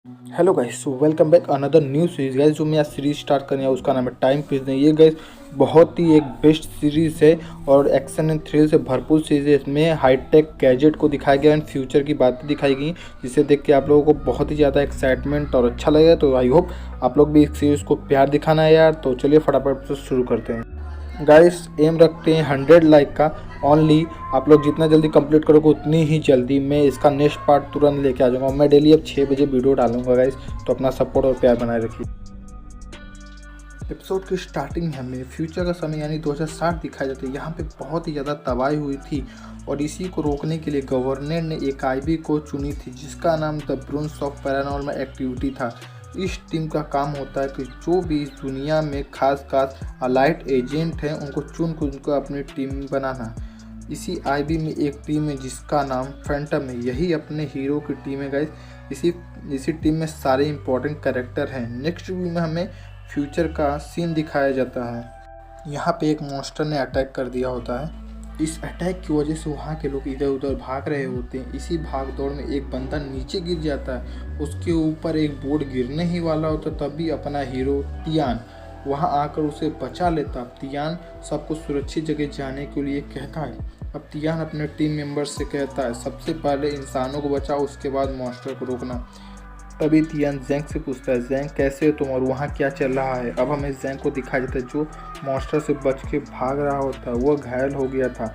Hello guys, welcome back another new series guys. जो मैं आज सीरीज स्टार्ट करने है उसका नाम है टाइम प्रिजनर। ये गाइस बहुत ही एक बेस्ट सीरीज है और एक्शन एंड थ्रिल से भरपूर सीरीज है। इसमें हाईटेक गैजेट को दिखाया गया एंड फ्यूचर की बातें दिखाई गई, जिसे देख के आप लोगों को बहुत ही ज़्यादा एक्साइटमेंट और अच्छा लगेगा। तो आई होप आप लोग भी इस सीरीज़ को प्यार दिखाना है यार। तो चलिए फटाफट से शुरू करते हैं गाइस। एम रखते हैं 100 लाइक का ओनली। आप लोग जितना जल्दी कंप्लीट करोगे उतनी ही जल्दी मैं इसका नेक्स्ट पार्ट तुरंत लेके आ जाऊँगा। मैं डेली अब 6 बजे वीडियो डालूंगा गाइस, तो अपना सपोर्ट और प्यार बनाए रखिए। एपिसोड की स्टार्टिंग हमें फ्यूचर का समय यानी 2060 दिखाया जाता है। यहाँ पे बहुत ही ज़्यादा तबाही हुई थी और इसी को रोकने के लिए गवर्नर ने एक आईबी को चुनी थी जिसका नाम द ब्रूंस ऑफ पैरानॉर्मल एक्टिविटी था। इस टीम का काम होता है कि जो भी इस दुनिया में खास अलाइट एजेंट हैं उनको चुन कर अपनी टीम बनाना। इसी आईबी में एक टीम है जिसका नाम फैंटम है, यही अपने हीरो की टीम है गाइस। इसी टीम में सारे इंपॉर्टेंट कैरेक्टर हैं। नेक्स्ट व्यू में हमें फ्यूचर का सीन दिखाया जाता है। यहाँ पे एक मॉन्स्टर ने अटैक कर दिया होता है। इस अटैक की वजह से वहाँ के लोग इधर उधर भाग रहे होते हैं। इसी भाग दौड़ में एक बंदा नीचे गिर जाता है। उसके ऊपर एक बोर्ड गिरने ही वाला होता, तभी अपना हीरो तियान वहाँ आकर उसे बचा लेता। अब तियान सबको सुरक्षित जगह जाने के लिए कहता है। अब तियान अपने टीम मेंबर से कहता है सबसे पहले इंसानों को बचाओ, उसके बाद मॉन्स्टर को रोकना। तभी तियान जैंग से पूछता है जैंग कैसे हो तुम और वहाँ क्या चल रहा है। अब हमें जैंग को दिखाया जाता है जो मॉन्स्टर से बच के भाग रहा होता है। वह घायल हो गया था।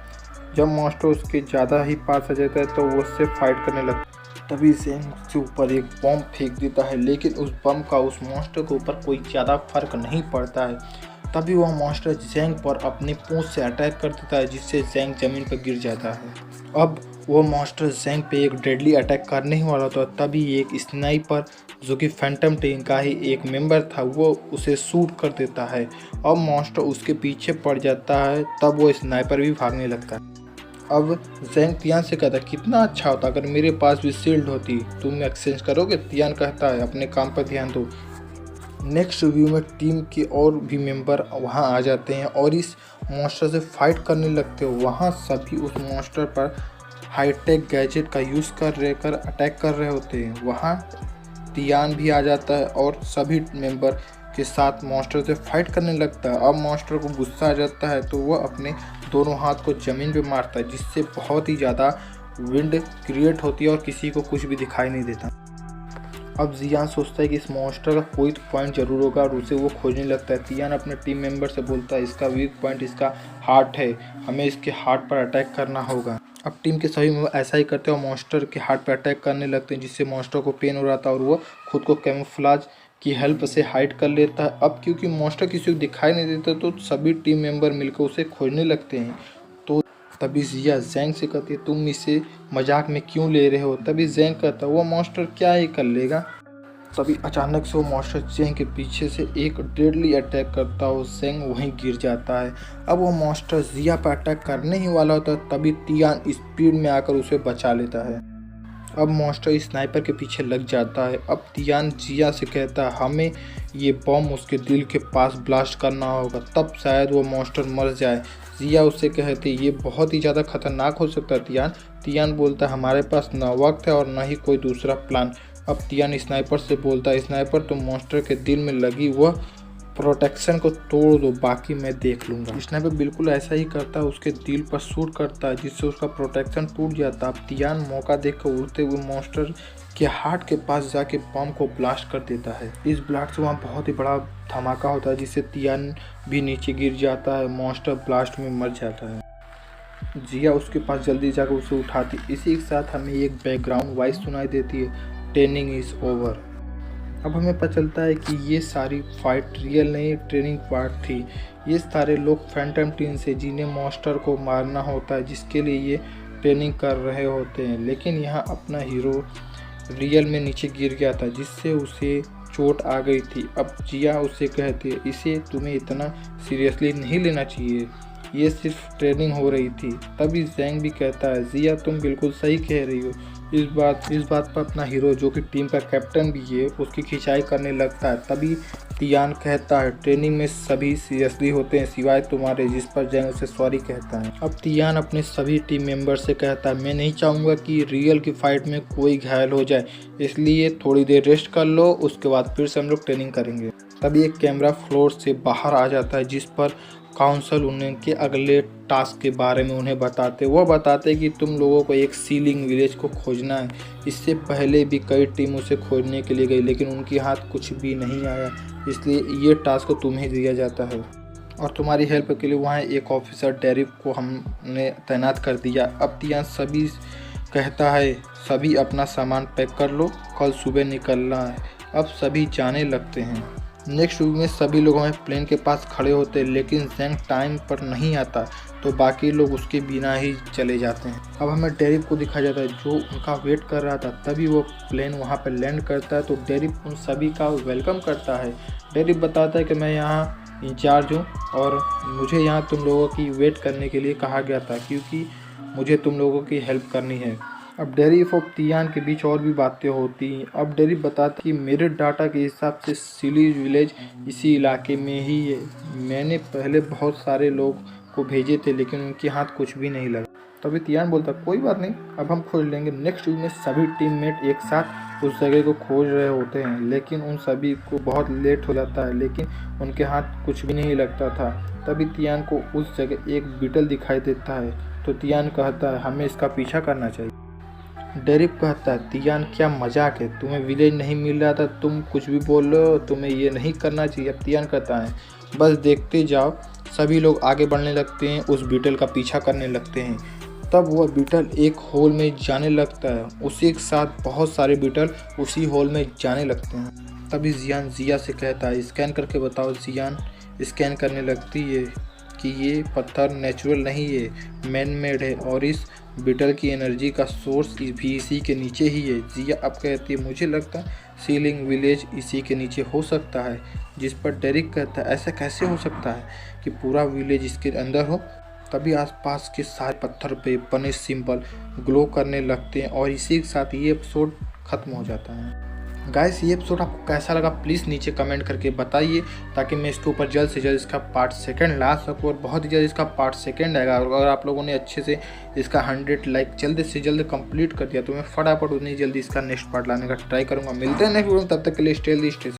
जब मॉन्स्टर उसके ज़्यादा ही पास आ जाता है तो वो उससे फाइट करने लगता है। तभी जैंग के ऊपर एक बम फेंक देता है, लेकिन उस बम का उस मॉन्स्टर के ऊपर कोई ज़्यादा फर्क नहीं पड़ता है। तभी वह मॉन्स्टर जैंग पर अपनी पूंछ से अटैक कर देता है जिससे जैंग जमीन पर गिर जाता है। अब वो मॉन्स्टर जैंग पे एक डेडली अटैक करने ही वाला था, तभी एक स्नाइपर जो कि फैंटम टीम का ही एक मेंबर था वो उसे शूट कर देता है। अब मॉन्स्टर उसके पीछे पड़ जाता है, तब वो स्नाइपर भी भागने लगता है। अब जैंग तियान से कहता है कितना अच्छा होता अगर मेरे पास भी शील्ड होती, तुम एक्सचेंज करोगे। तियान कहता है अपने काम पर ध्यान दो। नेक्स्ट व्यू में टीम के और भी मेंबर वहां आ जाते हैं और इस मॉन्स्टर से फाइट करने लगते हैं। वहां सभी उस मॉन्स्टर पर हाईटेक गैजेट का यूज़ कर अटैक कर रहे होते हैं। वहां तियान भी आ जाता है और सभी मेंबर के साथ मॉन्स्टर से फाइट करने लगता है। अब मॉन्स्टर को गुस्सा आ जाता है तो वह अपने दोनों हाथ को ज़मीन पे मारता है जिससे बहुत ही ज़्यादा विंड क्रिएट होती है और किसी को कुछ भी दिखाई नहीं देता। अब जियान सोचता है कि इस मॉन्स्टर का कोई तो पॉइंट जरूर होगा और उसे वो खोजने लगता है। तियान अपने टीम मेंबर से बोलता है इसका वीक पॉइंट इसका हार्ट है, हमें इसके हार्ट पर अटैक करना होगा। अब टीम के सभी मेंबर ऐसा ही करते हैं और मॉन्स्टर के हार्ट पर अटैक करने लगते हैं जिससे मॉन्स्टर को पेन हो रहा था और वो खुद को कैमोफ्लेज की हेल्प से हाइड कर लेता है। अब क्योंकि मॉन्स्टर किसी को दिखाई नहीं देता तो सभी टीम मेंबर मिलकर उसे खोजने लगते हैं। तो तभी जिया जैंग से कहती है तुम इसे मजाक में क्यों ले रहे हो। तभी जैंग कहता है वो मॉन्स्टर क्या ही कर लेगा। तभी अचानक से वो मॉन्स्टर जैंग के पीछे से एक डेडली अटैक करता है और जैंग वहीं गिर जाता है। अब वो मॉन्स्टर जिया पर अटैक करने ही वाला होता है, तभी तियान स्पीड में आकर उसे बचा लेता है। अब मॉन्स्टर स्नाइपर के पीछे लग जाता है। अब तियान जिया से कहता है हमें ये बम उसके दिल के पास ब्लास्ट करना होगा, तब शायद वो मॉन्स्टर मर जाए। जिया उससे कहते ये बहुत ही ज़्यादा खतरनाक हो सकता है। तियान बोलता है हमारे पास ना वक्त है और ना ही कोई दूसरा प्लान। अब तियान स्नाइपर से बोलता है स्नाइपर तुम मॉन्स्टर के दिल में लगी वह प्रोटेक्शन को तोड़ दो, बाकी मैं देख लूँगा। स्नाइपर बिल्कुल ऐसा ही करता है, उसके दिल पर शूट करता है जिससे उसका प्रोटेक्शन टूट जाता है। अब तियान मौका देखकर उड़ते हुए मॉन्स्टर के हार्ट के पास जाके बम को ब्लास्ट कर देता है। इस ब्लास्ट से वहाँ बहुत ही बड़ा धमाका होता है जिससे तियान भी नीचे गिर जाता है। मॉन्स्टर ब्लास्ट में मर जाता है। जिया उसके पास जल्दी जाकर उसे उठाती। इसी के साथ हमें एक बैकग्राउंड वॉइस सुनाई देती है ट्रेनिंग इज़ ओवर। अब हमें पता चलता है कि ये सारी फाइट रियल नहीं ट्रेनिंग पार्ट थी। ये सारे लोग फैंटम टीम से जिन्हें मॉन्स्टर को मारना होता है जिसके लिए ये ट्रेनिंग कर रहे होते हैं, लेकिन यहाँ अपना हीरो रियल में नीचे गिर गया था जिससे उसे चोट आ गई थी। अब जिया उससे कहती है इसे तुम्हें इतना सीरियसली नहीं लेना चाहिए, ये सिर्फ ट्रेनिंग हो रही थी। तभी जैंग भी कहता है जिया तुम बिल्कुल सही कह रही हो। इस बात पर अपना हीरो जो कि टीम का कैप्टन भी है उसकी खिंचाई करने लगता है। तभी तियान कहता है ट्रेनिंग में सभी सीरियसली होते हैं सिवाय तुम्हारे, जिस पर जैंग उसे सॉरी कहता है। अब तियान अपने सभी टीम मेंबर से कहता है मैं नहीं चाहूँगा कि रियल की फाइट में कोई घायल हो जाए, इसलिए थोड़ी देर रेस्ट कर लो, उसके बाद फिर से हम लोग ट्रेनिंग करेंगे। तभी एक कैमरा फ्लोर से बाहर आ जाता है जिस पर काउंसिल उनके अगले टास्क के बारे में उन्हें बताते। वो बताते कि तुम लोगों को एक सीलिंग विलेज को खोजना है। इससे पहले भी कई टीम उसे खोजने के लिए गई लेकिन उनके हाथ कुछ भी नहीं आया, इसलिए ये टास्क तुम्हें दिया जाता है और तुम्हारी हेल्प के लिए वहाँ एक ऑफिसर डेरिक को हमने तैनात कर दिया। अब तियान सभी कहता है सभी अपना सामान पैक कर लो, कल सुबह निकलना है। अब सभी जाने लगते हैं। नेक्स्ट वीक में सभी लोग हमें प्लेन के पास खड़े होते हैं लेकिन जैंग टाइम पर नहीं आता तो बाकी लोग उसके बिना ही चले जाते हैं। अब हमें डेरिक को दिखाया जाता है जो उनका वेट कर रहा था। तभी वो प्लेन वहाँ पर लैंड करता है तो डेरिक उन सभी का वेलकम करता है। डेरिक बताता है कि मैं यहाँ इंचार्ज हूँ और मुझे यहाँ तुम लोगों की वेट करने के लिए कहा गया था क्योंकि मुझे तुम लोगों की हेल्प करनी है। अब डेरिक और तियान के बीच और भी बातें होती हैं। अब डेरिक बताता कि मेरे डाटा के हिसाब से सिली विलेज इसी इलाके में ही है। मैंने पहले बहुत सारे लोग को भेजे थे लेकिन उनके हाथ कुछ भी नहीं लगा। तभी तियान बोलता कोई बात नहीं, अब हम खोज लेंगे। नेक्स्ट वीक में सभी टीममेट एक साथ उस जगह को खोज रहे होते हैं लेकिन उन सभी को बहुत लेट हो जाता है लेकिन उनके हाथ कुछ भी नहीं लगता था। तभी तियान को उस जगह एक बीटल दिखाई देता है तो तियान कहता है हमें इसका पीछा करना चाहिए। डेरिक कहता है तियान क्या मजाक है, तुम्हें विलेज नहीं मिल रहा था, तुम कुछ भी बोल रहे हो, तुम्हें ये नहीं करना चाहिए। अब तियान कहता है बस देखते जाओ। सभी लोग आगे बढ़ने लगते हैं, उस बीटल का पीछा करने लगते हैं। तब वह बीटल एक होल में जाने लगता है, उसी के साथ बहुत सारे बीटल उसी होल में जाने लगते हैं। तभी जियान जिया से कहता है स्कैन करके बताओ। जियान स्कैन करने लगती है कि ये पत्थर नेचुरल नहीं है, मैन मेड है और इस बीटल की एनर्जी का सोर्स भी इसी के नीचे ही है। जिया अब कहती है मुझे लगता है सीलिंग विलेज इसी के नीचे हो सकता है, जिस पर डेरिक कहता है ऐसा कैसे हो सकता है कि पूरा विलेज इसके अंदर हो। तभी आसपास के सारे पत्थर पे बने सिंबल ग्लो करने लगते हैं और इसी के साथ ये एपिसोड खत्म हो जाता है। गाइस ये एपिसोड आपको कैसा लगा प्लीज़ नीचे कमेंट करके बताइए ताकि मैं इसके ऊपर जल्द से जल्द इसका पार्ट 2 ला सकूँ और बहुत ही जल्द इसका पार्ट 2 आएगा। और अगर आप लोगों ने अच्छे से इसका 100 लाइक जल्द से जल्द कंप्लीट कर दिया तो मैं फटाफट उतनी जल्दी इसका नेक्स्ट पार्ट लाने का ट्राई करूँगा। मिलते हैं नेक्स्ट वीडियो में, तब तक के लिए स्टे हेल्दी स्टे